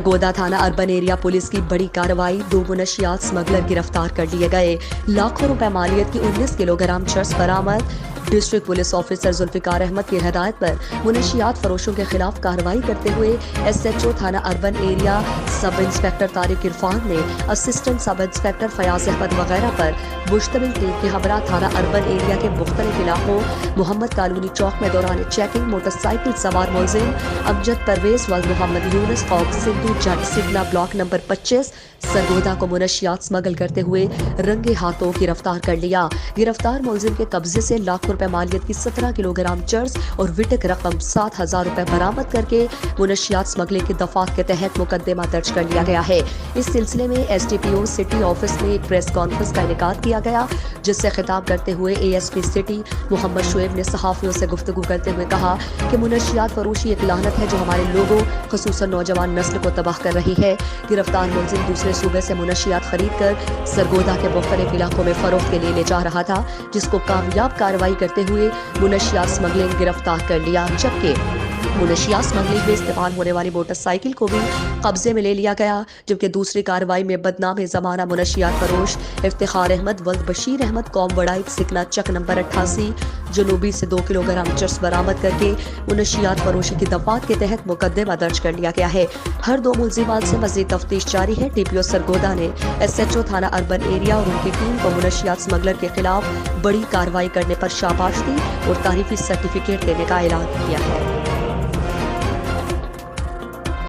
गोदा थाना urban area police की बड़ी कार्रवाई, 2 मुनशियात स्मगलर गिरफ्तार कर लिए गए। लाखों रुपए मालियत की 19 किलोग्राम चरस बरामद। District police officer Zulfikar Ahmad की हिदायत पर मुनशियात फरोशों के खिलाफ कार्रवाई करते हुए SHO थाना urban area sub inspector Tariq Irfan ने assistant sub inspector Fayaz Ahmad वगैरह पर मुश्तमिल टीम के हमरा थाना अर्बन एरिया के मुख्तलिफ इलाकों मोहम्मद कॉलोनी चौक में दौरान चेकिंग मोटरसाइकिल सवार मुलजिम अमजद परवेज व मोहम्मद यूनुस और सिंधु जट सिगला ब्लॉक नंबर 25 सरगोदा को मुनशियात स्मगल करते हुए रंगे हाथों गिरफ्तार कर लिया। गिरफ्तार मुलजिम के कब्जे से लाखों रुपए मालियत की 17 किलोग्राम चर्स और विटक रकम 7,000 रुपए बरामद करके मुनशियात स्मगलिंग की दफात के तहत मुकदमा दर्ज कर लिया गया है। इस सिलसिले में SDPO सिटी ऑफिस में एक प्रेस कॉन्फ्रेंस का इनेकाद किया गया, जिससे खिताब करते हुए ASP सिटी मोहम्मद शुएब ने सहाफियों से गुफ्तगू करते हुए कहा कि मुनशियात फरोशी एक लानत है जो हमारे लोगों खुसूसन नौजवान नस्ल को तबाह कर रही है। गिरफ्तार मुलजिम दूसरे सूबे से मुनशियात खरीद कर सरगोदा के मुख्तलिफ इलाकों में फरोख्त के लिए ले जा रहा था, जिसको कामयाब कार्रवाई करते हुए मुनशियात स्मगलिंग गिरफ्तार कर लिया। जबकि मुनशियात स्मगलिंग में इस्तेमाल होने वाली मोटरसाइकिल को भी कब्जे में ले लिया गया। जबकि दूसरी कार्रवाई में बदनाम जमाना मुनशियात फरोश इफ्तिखार अहमद वल्द बशीर अहमद कौम वड़ाइक सिकना चक नंबर 88 जनूबी से 2 किलोग्राम चर्स बरामद करके मुनशियात फरोशी की दफात के तहत मुकदमा दर्ज कर लिया गया है। हर 2 मुलजिमान से मजीद तफ्तीश जारी है। TPO सरगोदा ने SHO थाना अर्बन एरिया और उनकी टीम को मुनशियात स्मगलर के खिलाफ बड़ी कार्रवाई करने पर शाबाश दी और तारीफी सर्टिफिकेट देने का ऐलान किया है।